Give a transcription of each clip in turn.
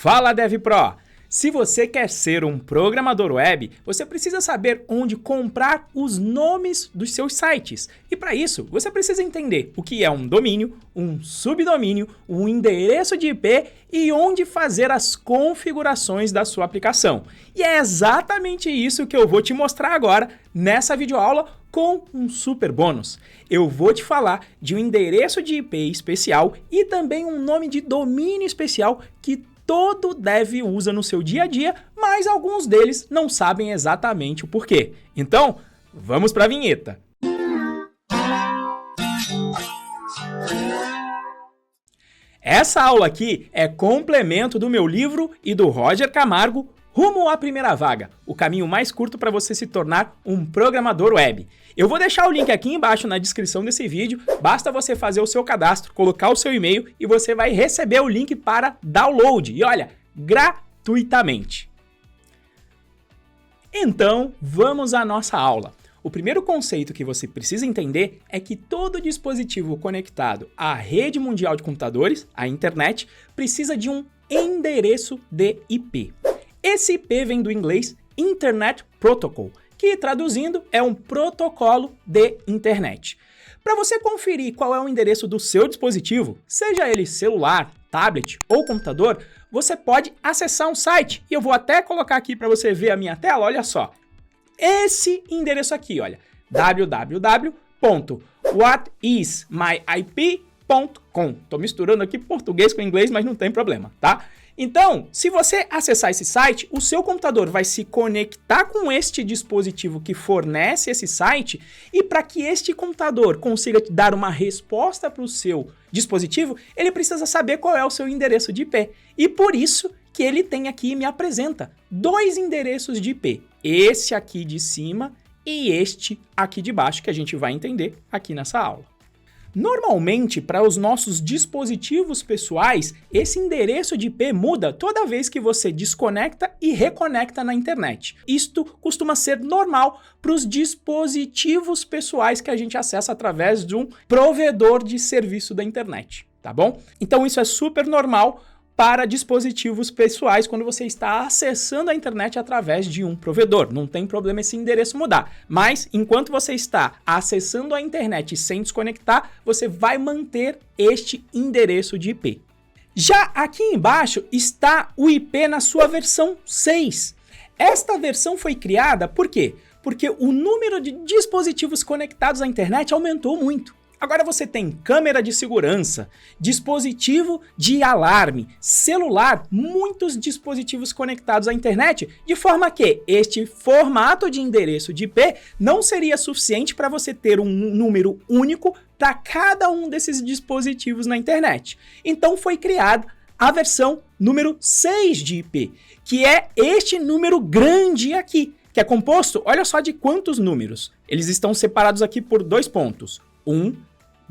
Fala DevPro! Se você quer ser um programador web, você precisa saber onde comprar os nomes dos seus sites. E para isso, você precisa entender o que é um domínio, um subdomínio, um endereço de IP e onde fazer as configurações da sua aplicação. E é exatamente isso que eu vou te mostrar agora nessa videoaula com um super bônus. Eu vou te falar de um endereço de IP especial e também um nome de domínio especial que todo dev usa no seu dia a dia, mas alguns deles não sabem exatamente o porquê. Então, vamos para a vinheta. Essa aula aqui é complemento do meu livro e do Roger Camargo, Rumo à Primeira Vaga, o caminho mais curto para você se tornar um programador web. Eu vou deixar o link aqui embaixo na descrição desse vídeo, basta você fazer o seu cadastro, colocar o seu e-mail e você vai receber o link para download. E olha, gratuitamente. Então, vamos à nossa aula. O primeiro conceito que você precisa entender é que todo dispositivo conectado à rede mundial de computadores, a internet, precisa de um endereço de IP. Esse IP vem do inglês Internet Protocol, que traduzindo é um protocolo de internet. Para você conferir qual é o endereço do seu dispositivo, seja ele celular, tablet ou computador, você pode acessar um site. E eu vou até colocar aqui para você ver a minha tela, olha só. Esse endereço aqui, olha, www.whatismyip.com. Estou misturando aqui português com inglês, mas não tem problema, tá? Então, se você acessar esse site, o seu computador vai se conectar com este dispositivo que fornece esse site e para que este computador consiga te dar uma resposta para o seu dispositivo, ele precisa saber qual é o seu endereço de IP. E por isso que ele tem aqui e me apresenta dois endereços de IP. Esse aqui de cima e este aqui de baixo, que a gente vai entender aqui nessa aula. Normalmente, para os nossos dispositivos pessoais, esse endereço de IP muda toda vez que você desconecta e reconecta na internet. Isto costuma ser normal para os dispositivos pessoais que a gente acessa através de um provedor de serviço da internet, tá bom? Então isso é super normal para dispositivos pessoais quando você está acessando a internet através de um provedor. Não tem problema esse endereço mudar, mas enquanto você está acessando a internet sem desconectar, você vai manter este endereço de IP. Já aqui embaixo está o IP na sua versão 6. Esta versão foi criada por quê? Porque o número de dispositivos conectados à internet aumentou muito. Agora você tem câmera de segurança, dispositivo de alarme, celular, muitos dispositivos conectados à internet, de forma que este formato de endereço de IP não seria suficiente para você ter um número único para cada um desses dispositivos na internet. Então foi criada a versão número 6 de IP, que é este número grande aqui, que é composto, olha só de quantos números. Eles estão separados aqui por 2 pontos. 1,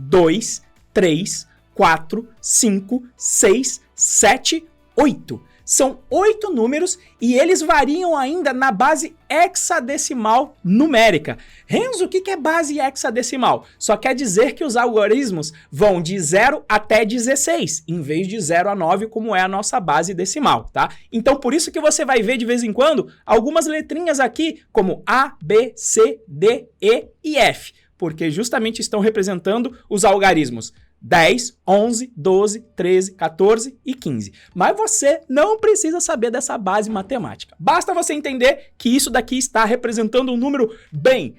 2, 3, 4, 5, 6, 7, 8. São 8 números e eles variam ainda na base hexadecimal numérica. Renzo, o que é base hexadecimal? Só quer dizer que os algoritmos vão de 0 até 16, em vez de 0 a 9, como é a nossa base decimal, tá? Então, por isso que você vai ver de vez em quando algumas letrinhas aqui, como A, B, C, D, E e F. Porque justamente estão representando os algarismos 10, 11, 12, 13, 14 e 15. Mas você não precisa saber dessa base matemática. Basta você entender que isso daqui está representando um número bem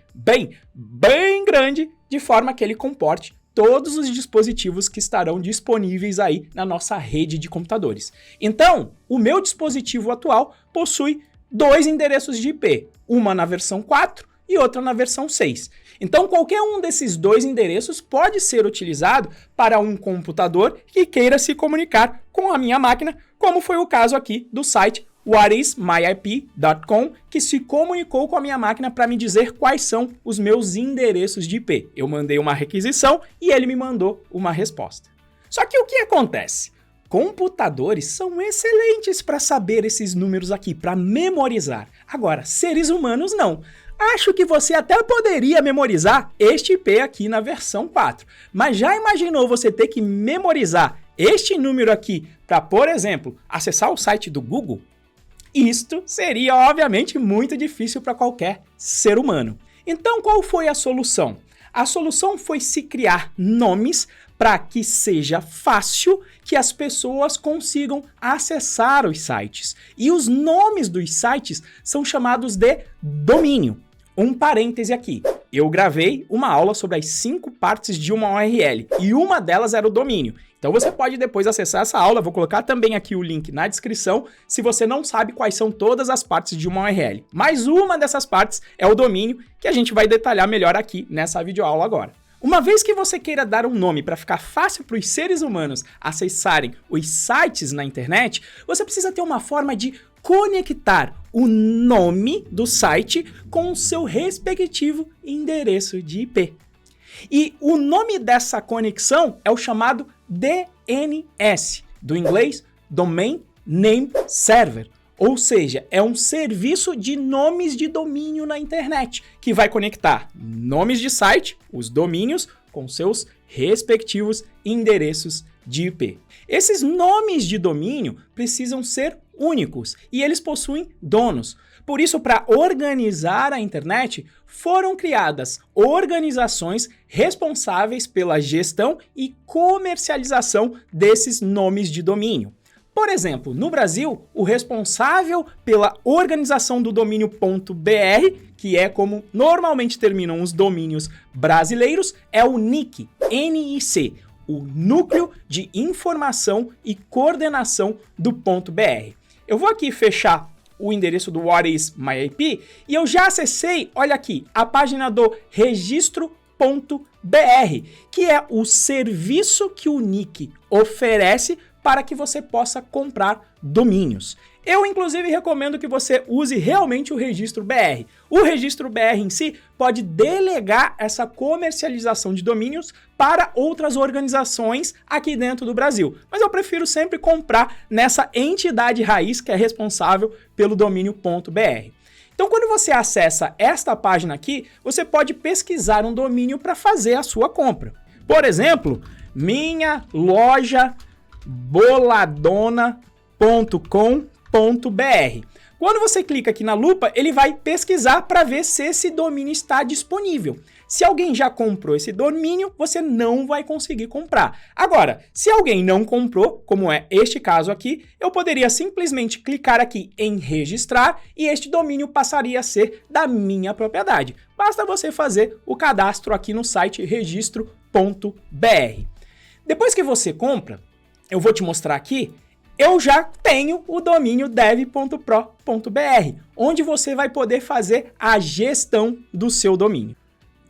grande, de forma que ele comporte todos os dispositivos que estarão disponíveis aí na nossa rede de computadores. Então, o meu dispositivo atual possui 2 endereços de IP, uma na versão 4 e outra na versão 6. Então, qualquer um desses 2 endereços pode ser utilizado para um computador que queira se comunicar com a minha máquina, como foi o caso aqui do site whatismyip.com, que se comunicou com a minha máquina para me dizer quais são os meus endereços de IP. Eu mandei uma requisição e ele me mandou uma resposta. Só que o que acontece? Computadores são excelentes para saber esses números aqui, para memorizar. Agora, seres humanos não. Acho que você até poderia memorizar este IP aqui na versão 4, mas já imaginou você ter que memorizar este número aqui para, por exemplo, acessar o site do Google, isto seria, obviamente, muito difícil para qualquer ser humano. Então, qual foi a solução? A solução foi se criar nomes para que seja fácil que as pessoas consigam acessar os sites. E os nomes dos sites são chamados de domínio. Um parêntese aqui. Eu gravei uma aula sobre as 5 partes de uma URL e uma delas era o domínio. Então você pode depois acessar essa aula, vou colocar também aqui o link na descrição, se você não sabe quais são todas as partes de uma URL. Mas uma dessas partes é o domínio, que a gente vai detalhar melhor aqui nessa videoaula agora. Uma vez que você queira dar um nome para ficar fácil para os seres humanos acessarem os sites na internet, você precisa ter uma forma de conectar o nome do site com o seu respectivo endereço de IP. E o nome dessa conexão é o chamado DNS, do inglês Domain Name Server. Ou seja, é um serviço de nomes de domínio na internet, que vai conectar nomes de site, os domínios, com seus respectivos endereços de IP. Esses nomes de domínio precisam ser únicos e eles possuem donos. Por isso, para organizar a internet, foram criadas organizações responsáveis pela gestão e comercialização desses nomes de domínio. Por exemplo, no Brasil, o responsável pela organização do domínio .br, que é como normalmente terminam os domínios brasileiros, é o NIC, NIC, o Núcleo de Informação e Coordenação do .br. Eu vou aqui fechar o endereço do What is my IP e eu já acessei, olha aqui, a página do registro.br, que é o serviço que o NIC oferece para que você possa comprar domínios. Eu, inclusive, recomendo que você use realmente o Registro BR. O Registro BR em si pode delegar essa comercialização de domínios para outras organizações aqui dentro do Brasil. Mas eu prefiro sempre comprar nessa entidade raiz que é responsável pelo domínio.br. Então, quando você acessa esta página aqui, você pode pesquisar um domínio para fazer a sua compra. Por exemplo, minha loja boladona.com.br. Quando você clica aqui na lupa, ele vai pesquisar para ver se esse domínio está disponível. Se alguém já comprou esse domínio, você não vai conseguir comprar. Agora, se alguém não comprou, como é este caso aqui, eu poderia simplesmente clicar aqui em registrar e este domínio passaria a ser da minha propriedade. Basta você fazer o cadastro aqui no site registro.br. Depois que você compra, eu vou te mostrar aqui, eu já tenho o domínio dev.pro.br, onde você vai poder fazer a gestão do seu domínio.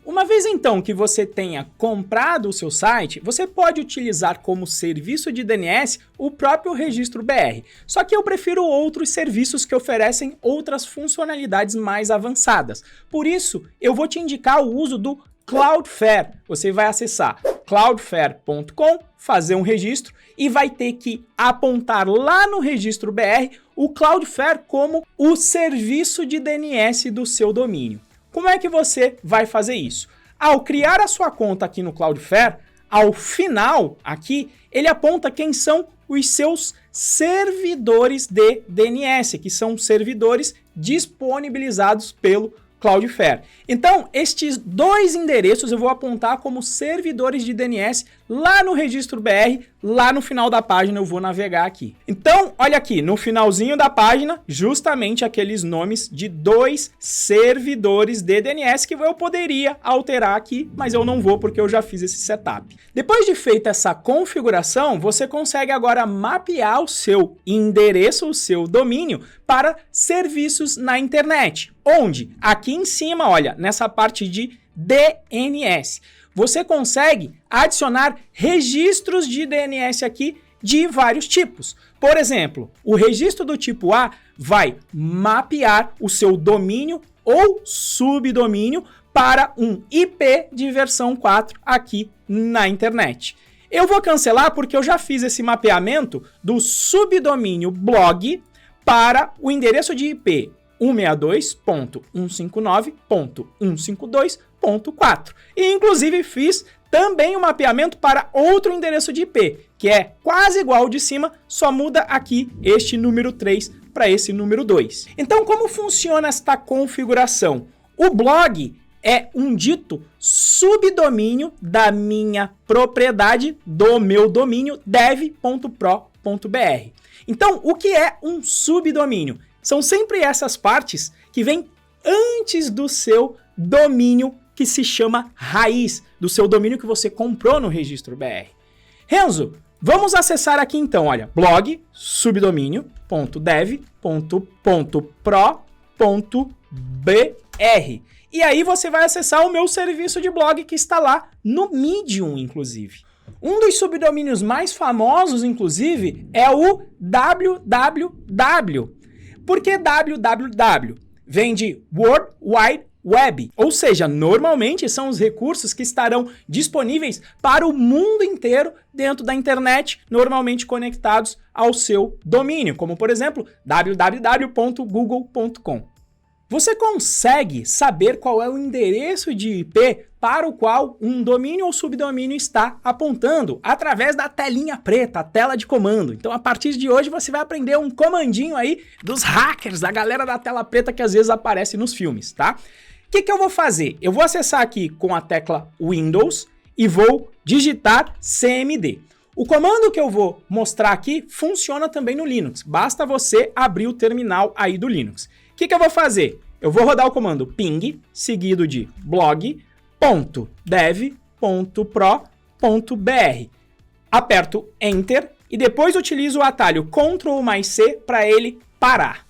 Uma vez então que você tenha comprado o seu site, você pode utilizar como serviço de DNS o próprio Registro BR. Só que eu prefiro outros serviços que oferecem outras funcionalidades mais avançadas. Por isso, eu vou te indicar o uso do Cloudflare. Você vai acessar cloudflare.com, fazer um registro e vai ter que apontar lá no Registro BR o Cloudflare como o serviço de DNS do seu domínio. Como é que você vai fazer isso? Ao criar a sua conta aqui no Cloudflare, ao final aqui, ele aponta quem são os seus servidores de DNS, que são servidores disponibilizados pelo Cloudflare. Então, estes dois endereços eu vou apontar como servidores de DNS lá no Registro BR, lá no final da página eu vou navegar aqui. Então, olha aqui, no finalzinho da página, justamente aqueles nomes de dois servidores de DNS que eu poderia alterar aqui, mas eu não vou porque eu já fiz esse setup. Depois de feita essa configuração, você consegue agora mapear o seu endereço, o seu domínio, para serviços na internet. Onde? Aqui em cima, olha, nessa parte de DNS. Você consegue adicionar registros de DNS aqui de vários tipos. Por exemplo, o registro do tipo A vai mapear o seu domínio ou subdomínio para um IP de versão 4 aqui na internet. Eu vou cancelar porque eu já fiz esse mapeamento do subdomínio blog para o endereço de IP 162.159.152.4. E inclusive fiz também um mapeamento para outro endereço de IP, que é quase igual ao de cima, só muda aqui este número 3 para esse número 2. Então, como funciona esta configuração? O blog é um dito subdomínio da minha propriedade, do meu domínio dev.pro.br. Então, o que é um subdomínio? São sempre essas partes que vêm antes do seu domínio, que se chama raiz, do seu domínio que você comprou no registro BR. Renzo, vamos acessar aqui então, olha, blog subdomínio.dev.pro.br. E aí você vai acessar o meu serviço de blog que está lá no Medium, inclusive. Um dos subdomínios mais famosos, inclusive, é o www. Por que www? Vem de World Wide Web, ou seja, normalmente são os recursos que estarão disponíveis para o mundo inteiro dentro da internet, normalmente conectados ao seu domínio, como por exemplo, www.google.com. Você consegue saber qual é o endereço de IP para o qual um domínio ou subdomínio está apontando através da telinha preta, a tela de comando. Então, a partir de hoje, você vai aprender um comandinho aí dos hackers, da galera da tela preta que às vezes aparece nos filmes, tá? O que eu vou fazer? Eu vou acessar aqui com a tecla Windows e vou digitar cmd. O comando que eu vou mostrar aqui funciona também no Linux. Basta você abrir o terminal aí do Linux. O que eu vou fazer? Eu vou rodar o comando ping, seguido de blog.dev.pro.br. Aperto Enter e depois utilizo o atalho Ctrl+C para ele parar.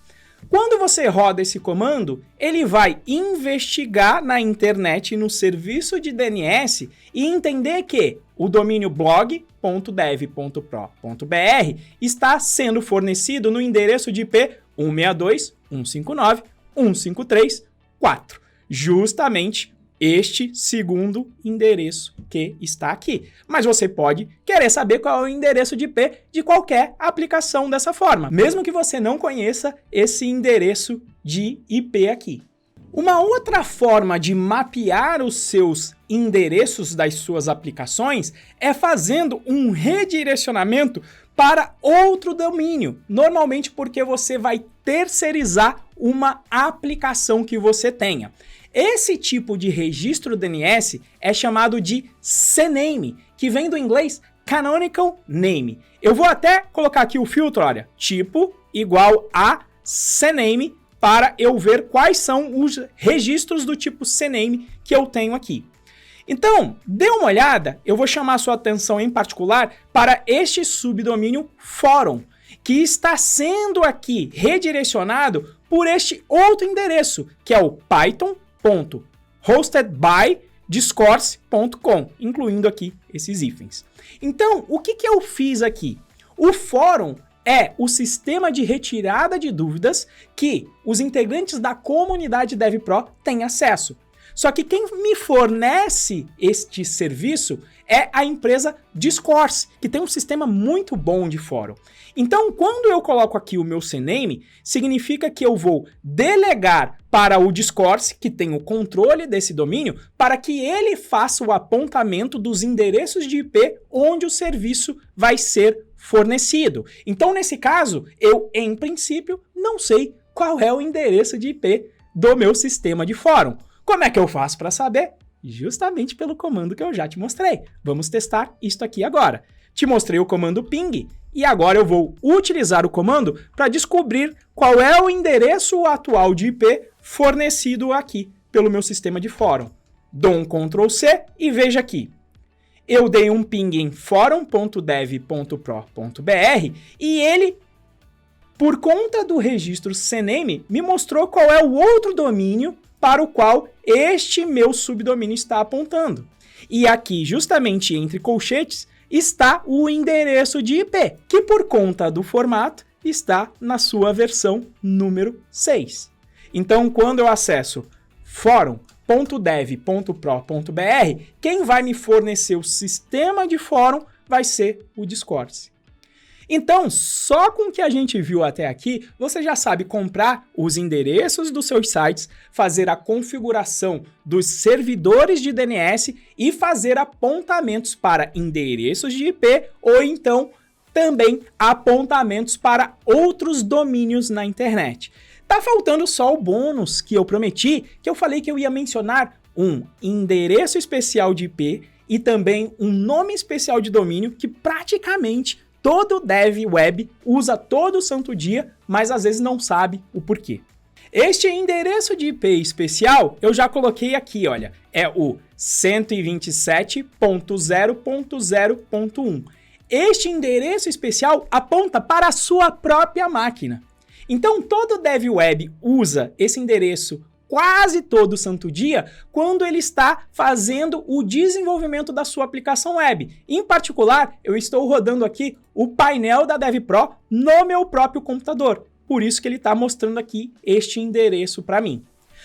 Quando você roda esse comando, ele vai investigar na internet, no serviço de DNS e entender que o domínio blog.dev.pro.br está sendo fornecido no endereço de IP 162.169.153.4, justamente este segundo endereço que está aqui. Mas você pode querer saber qual é o endereço de IP de qualquer aplicação dessa forma, mesmo que você não conheça esse endereço de IP aqui. Uma outra forma de mapear os seus endereços das suas aplicações é fazendo um redirecionamento para outro domínio, normalmente porque você vai terceirizar uma aplicação que você tenha. Esse tipo de registro DNS é chamado de CNAME, que vem do inglês Canonical Name. Eu vou até colocar aqui o filtro, olha, tipo igual a CNAME, para eu ver quais são os registros do tipo CNAME que eu tenho aqui. Então, dê uma olhada, eu vou chamar a sua atenção em particular para este subdomínio fórum, que está sendo aqui redirecionado por este outro endereço, que é o python.hostedbydiscourse.com, incluindo aqui esses hífens. Então, o que eu fiz aqui? O fórum é o sistema de retirada de dúvidas que os integrantes da comunidade DevPro têm acesso. Só que quem me fornece este serviço é a empresa Discourse, que tem um sistema muito bom de fórum. Então, quando eu coloco aqui o meu CNAME, significa que eu vou delegar para o Discourse, que tem o controle desse domínio, para que ele faça o apontamento dos endereços de IP onde o serviço vai ser fornecido. Então, nesse caso, eu, em princípio, não sei qual é o endereço de IP do meu sistema de fórum. Como é que eu faço para saber? Justamente pelo comando que eu já te mostrei. Vamos testar isto aqui agora. Te mostrei o comando ping e agora eu vou utilizar o comando para descobrir qual é o endereço atual de IP fornecido aqui pelo meu sistema de fórum. Dou um Ctrl+C e veja aqui. Eu dei um ping em forum.dev.pro.br e ele, por conta do registro CNAME, me mostrou qual é o outro domínio para o qual este meu subdomínio está apontando. E aqui, justamente entre colchetes, está o endereço de IP, que por conta do formato está na sua versão número 6. Então, quando eu acesso forum.dev.pro.br, quem vai me fornecer o sistema de fórum vai ser o Discourse. Então, só com o que a gente viu até aqui, você já sabe comprar os endereços dos seus sites, fazer a configuração dos servidores de DNS e fazer apontamentos para endereços de IP ou então também apontamentos para outros domínios na internet. Tá faltando só o bônus que eu prometi, que eu falei que eu ia mencionar um endereço especial de IP e também um nome especial de domínio que praticamente todo dev web usa todo santo dia, mas às vezes não sabe o porquê. Este endereço de IP especial eu já coloquei aqui, olha, é o 127.0.0.1. Este endereço especial aponta para a sua própria máquina. Então todo dev web usa esse endereço quase todo santo dia quando ele está fazendo o desenvolvimento da sua aplicação web. Em particular, eu estou rodando aqui o painel da DevPro no meu próprio computador. Por isso que ele está mostrando aqui este endereço para mim.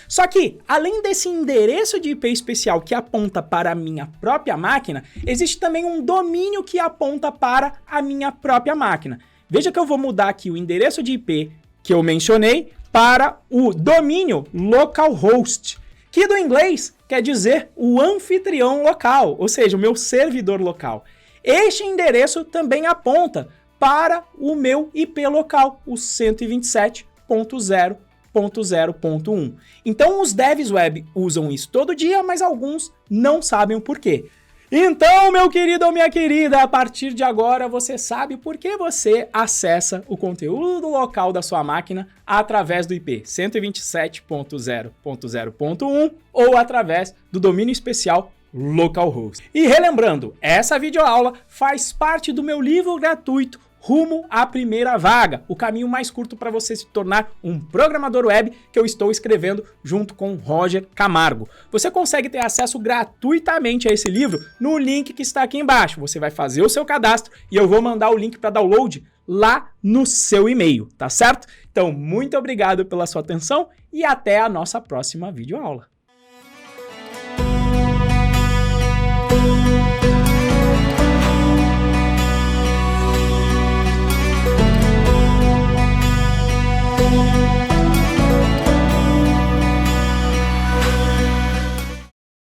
Só que, além desse endereço de IP especial que aponta para a minha própria máquina, existe também um domínio que aponta para a minha própria máquina. Veja que eu vou mudar aqui o endereço de IP que eu mencionei para o domínio localhost, que do inglês quer dizer o anfitrião local, ou seja, o meu servidor local. Este endereço também aponta para o meu IP local, o 127.0.0.1. Então os devs web usam isso todo dia, mas alguns não sabem o porquê. Então, meu querido ou minha querida, a partir de agora você sabe por que você acessa o conteúdo local da sua máquina através do IP 127.0.0.1 ou através do domínio especial localhost. E relembrando, essa videoaula faz parte do meu livro gratuito Rumo à Primeira Vaga, o caminho mais curto para você se tornar um programador web, que eu estou escrevendo junto com Roger Camargo. Você consegue ter acesso gratuitamente a esse livro no link que está aqui embaixo. Você vai fazer o seu cadastro e eu vou mandar o link para download lá no seu e-mail, tá certo? Então, muito obrigado pela sua atenção e até a nossa próxima videoaula.